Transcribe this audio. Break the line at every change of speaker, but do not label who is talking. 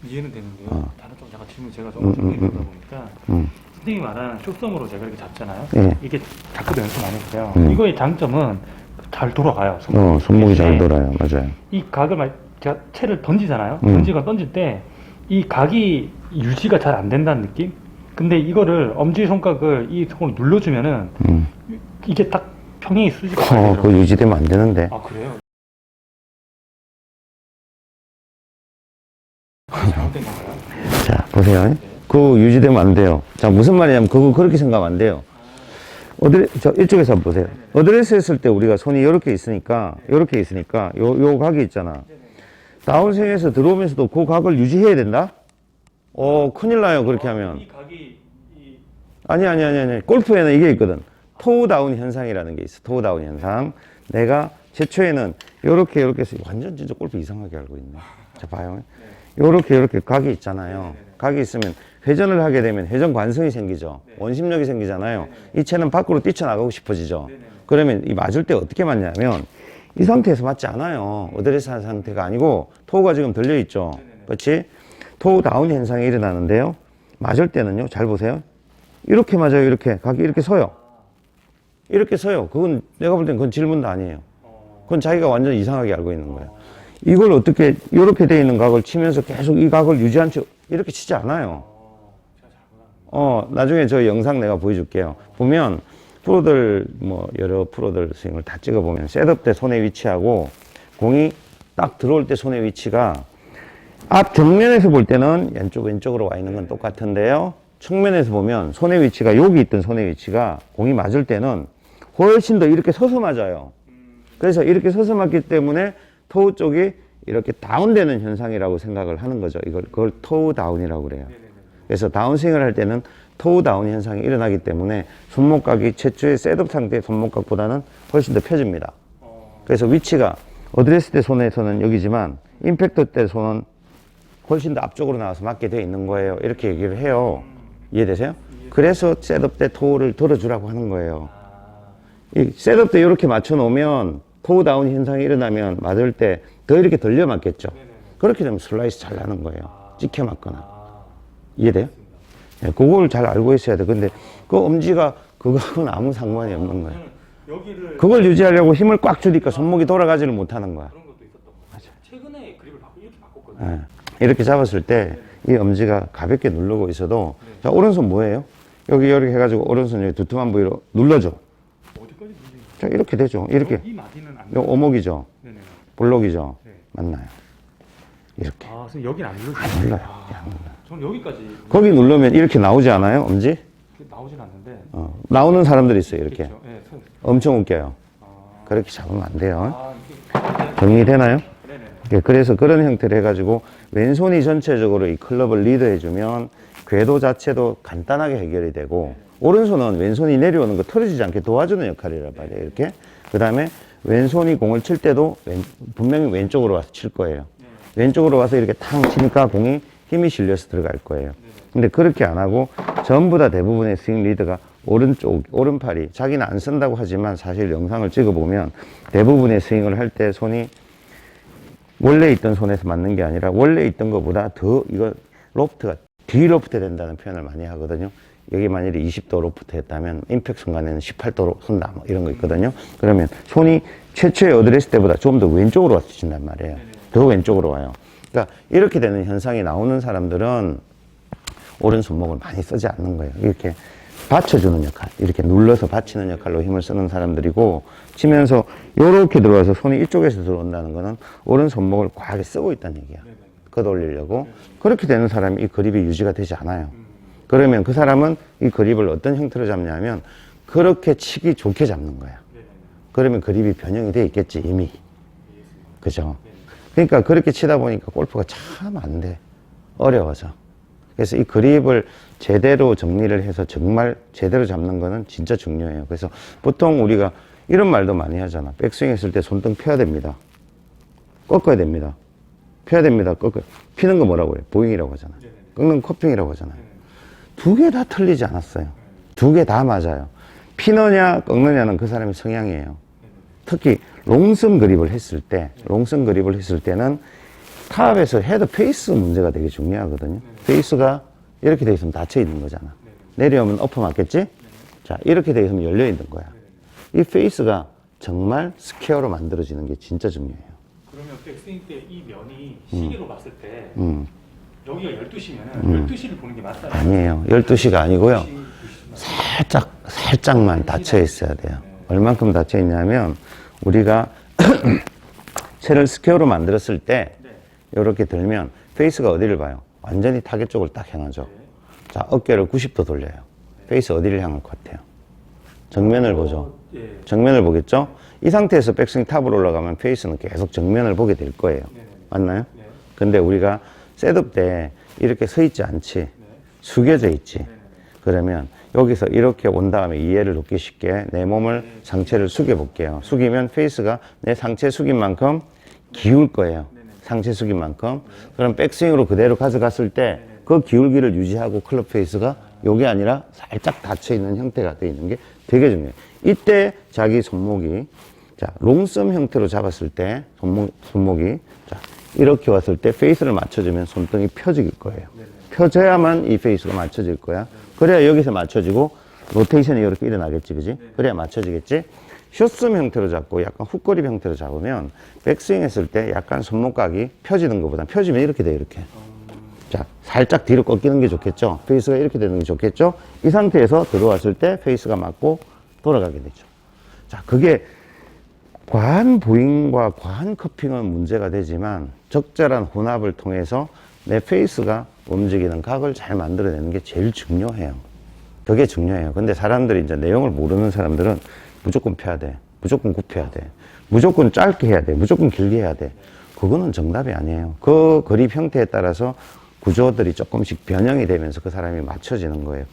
이해는 되는데요. 다른 좀 잠깐 질문 제가 좀 정리해보다 보니까 선생님이 말하는 쇼성으로 제가 이렇게 잡잖아요.
예.
이게 자꾸 연습 많이 했어요. 이거의 장점은 잘 돌아가요.
손목이 잘 돌아요. 맞아요.
이 각을 제가 채를 던지잖아요. 던질 때 이 각이 유지가 잘 안 된다는 느낌? 근데 이거를 엄지손가락을 이 손으로 눌러주면은 이게 딱 평행이 수지가
그거 유지되면 안 되는데.
아 그래요? 잘못된 건가요?
자, 보세요. 그거 유지되면 안 돼요. 자, 무슨 말이냐면, 그거 그렇게 생각하면 안 돼요. 이쪽에서 한번 보세요. 어드레스 했을 때 우리가 손이 이렇게 있으니까, 요 각이 있잖아. 다운스윙에서 들어오면서도 그 각을 유지해야 된다? 큰일 나요, 그렇게 하면.
이 각이
아니. 골프에는 이게 있거든. 토우 다운 현상이라는 게 있어. 토우 다운 현상. 내가 최초에는 요렇게 해서 완전 진짜 골프 이상하게 알고 있네. 자, 봐요. 요렇게 각이 있잖아요. 각이 있으면 회전을 하게 되면 회전 관성이 생기죠. 원심력이 생기잖아요. 이 채는 밖으로 뛰쳐나가고 싶어지죠. 그러면 이 맞을 때 어떻게 맞냐면 이 상태에서 맞지 않아요. 어드레스 한 상태가 아니고 토우가 지금 들려있죠. 그렇지? 토우 다운 현상이 일어나는데요. 맞을 때는요. 잘 보세요. 이렇게 맞아요. 이렇게. 각이 이렇게 서요. 이렇게 서요. 그건 내가 볼 땐 그건 질문도 아니에요. 그건 자기가 완전 이상하게 알고 있는 거예요. 이걸 어떻게 이렇게 돼 있는 각을 치면서 계속 이 각을 유지한 채 이렇게 치지 않아요. 나중에 저 영상 내가 보여줄게요. 보면 프로들 여러 프로들 스윙을 다 찍어보면 셋업 때 손의 위치하고 공이 딱 들어올 때 손의 위치가 앞 정면에서 볼 때는 왼쪽으로 와 있는 건 똑같은데요. 측면에서 보면 손의 위치가 여기 있던 손의 위치가 공이 맞을 때는 훨씬 더 이렇게 서서 맞아요. 그래서 이렇게 서서 맞기 때문에 토우 쪽이 이렇게 다운되는 현상이라고 생각을 하는 거죠. 그걸 토우 다운이라고 그래요. 그래서 다운스윙을 할 때는 토우 다운 현상이 일어나기 때문에 손목각이 최초의 셋업 상태의 손목각보다는 훨씬 더 펴집니다. 그래서 위치가 어드레스 때 손에서는 여기지만 임팩트 때 손은 훨씬 더 앞쪽으로 나와서 맞게 되어 있는 거예요. 이렇게 얘기를 해요. 이해되세요? 그래서 셋업 때 토우를 들어주라고 하는 거예요. 이 셋업 때 이렇게 맞춰 놓으면 토우 다운 현상이 일어나면 맞을 때 더 이렇게 돌려 맞겠죠. 그렇게 되면 슬라이스 잘 나는 거예요. 찍혀 맞거나. 이해돼요? 네, 그걸 잘 알고 있어야 돼. 근데 그 엄지가 그거하고는 아무 상관이 없는 거예요. 그걸 유지하려고 힘을 꽉 주니까 손목이 돌아가지를 못하는 거야.
그런 것도 있었던 거 같아요. 최근에 그립을 이렇게 바꿨거든요.
네. 이렇게 잡았을 때 이 엄지가 가볍게 누르고 있어도 자, 오른손 뭐예요? 여기 이렇게 해가지고 오른손 여기 두툼한 부위로 눌러줘.
어디까지 눌리는
자, 이렇게 되죠. 이렇게.
이 마디는 안
요 오목이죠.
네네.
볼록이죠.
네.
맞나요? 이렇게.
아, 선생님 여긴 안 눌러주세요.
안 눌러요.
저는 여기까지
거기 누르면 이렇게 나오지 않아요? 엄지?
나오진 않는데.
나오는 사람들이 있어요. 이렇게.
있겠죠. 네,
엄청 웃겨요. 그렇게 잡으면 안 돼요.
이게
정리되나요?
네네.
예, 그래서 그런 형태를 해가지고 왼손이 전체적으로 이 클럽을 리드해주면 궤도 자체도 간단하게 해결이 되고 오른손은 왼손이 내려오는 거 틀어지지 않게 도와주는 역할이란 말이에요. 이렇게. 그 다음에 왼손이 공을 칠 때도 분명히 왼쪽으로 와서 칠 거예요. 왼쪽으로 와서 이렇게 탕 치니까 공이 힘이 실려서 들어갈 거예요. 근데 그렇게 안 하고 전부 다 대부분의 스윙 리드가 오른팔이 자기는 안 쓴다고 하지만 사실 영상을 찍어보면 대부분의 스윙을 할 때 손이 원래 있던 손에서 맞는 게 아니라 원래 있던 것보다 더 이거 로프트가 뒤 로프트 된다는 표현을 많이 하거든요. 여기 만일에 20도 로프트 했다면 임팩트 순간에는 18도로 손다 뭐 이런 거 있거든요. 그러면 손이 최초의 어드레스 때보다 좀 더 왼쪽으로 와서 친단 말이에요. 더 왼쪽으로 와요. 그러니까 이렇게 되는 현상이 나오는 사람들은 오른손목을 많이 쓰지 않는 거예요. 이렇게 받쳐주는 역할, 이렇게 눌러서 받치는 역할로 힘을 쓰는 사람들이고 치면서 이렇게 들어와서 손이 이쪽에서 들어온다는 거는 오른손목을 과하게 쓰고 있다는 얘기야. 걷어올리려고. 그렇게 되는 사람이 이 그립이 유지가 되지 않아요. 그러면 그 사람은 이 그립을 어떤 형태로 잡냐면 그렇게 치기 좋게 잡는 거야. 그러면 그립이 변형이 돼 있겠지 이미. 그죠? 그러니까 그렇게 치다 보니까 골프가 참 안 돼. 어려워져. 그래서 이 그립을 제대로 정리를 해서 정말 제대로 잡는 거는 진짜 중요해요. 그래서 보통 우리가 이런 말도 많이 하잖아. 백스윙 했을 때 손등 펴야 됩니다. 꺾어야 됩니다. 펴야 됩니다. 꺾어야. 피는 거 뭐라고 해요? 보잉이라고 하잖아. 꺾는 커핑이라고 하잖아요. 두 개 다 틀리지 않았어요. 두 개 다 맞아요. 피느냐 꺾느냐는 그 사람의 성향이에요. 특히 롱슨 그립을 했을 때는 탑에서 헤드 페이스 문제가 되게 중요하거든요. 페이스가 이렇게 돼 있으면 닫혀 있는 거잖아. 내려오면 엎어 맞겠지? 자, 이렇게 돼 있으면 열려 있는 거야. 이 페이스가 정말 스퀘어로 만들어지는 게 진짜 중요해요.
그러면 백스윙 때 이 면이 시계로 봤을 때 여기가 12시면은 12시를 보는 게 맞다.
아니에요. 12시가 아니고요.
12시
살짝만 닫혀 있어야 돼요. 얼만큼 닫혀 있냐면, 우리가 채를 스퀘어로 만들었을 때, 이렇게 들면, 페이스가 어디를 봐요? 완전히 타겟 쪽을 딱 향하죠. 자, 어깨를 90도 돌려요. 페이스 어디를 향할 것 같아요? 정면을 보죠. 정면을 보겠죠? 이 상태에서 백스윙 탑으로 올라가면 페이스는 계속 정면을 보게 될 거예요. 맞나요? 근데 우리가 셋업 때 이렇게 서 있지 않지. 숙여져 있지. 그러면 여기서 이렇게 온 다음에 이해를 돕기 쉽게 내 몸을, 상체를 숙여 볼게요. 숙이면 페이스가 내 상체 숙인 만큼 기울 거예요. 상체 숙인 만큼. 그럼 백스윙으로 그대로 가져갔을 때 그 기울기를 유지하고 클럽 페이스가 요게 아니라 살짝 닫혀 있는 형태가 되어 있는 게 되게 중요해요. 이때 자기 손목이, 자, 롱썸 형태로 잡았을 때 손목이, 자, 이렇게 왔을 때 페이스를 맞춰주면 손등이 펴질 거예요. 펴져야만 이 페이스가 맞춰질 거야. 그래야 여기서 맞춰지고 로테이션이 이렇게 일어나겠지, 그지? 그래야 맞춰지겠지? 숏썸 형태로 잡고 약간 훅거리 형태로 잡으면 백스윙 했을 때 약간 손목각이 펴지는 것보다 펴지면 이렇게 돼요, 이렇게. 자, 살짝 뒤로 꺾이는 게 좋겠죠? 페이스가 이렇게 되는 게 좋겠죠? 이 상태에서 들어왔을 때 페이스가 맞고 돌아가게 되죠. 자, 그게 과한 보잉과 과한 커핑은 문제가 되지만 적절한 혼합을 통해서 내 페이스가 움직이는 각을 잘 만들어내는 게 제일 중요해요. 그게 중요해요. 근데 사람들이 이제 내용을 모르는 사람들은 무조건 펴야 돼. 무조건 굽혀야 돼. 무조건 짧게 해야 돼. 무조건 길게 해야 돼. 그거는 정답이 아니에요. 그 그립 형태에 따라서 구조들이 조금씩 변형이 되면서 그 사람이 맞춰지는 거예요.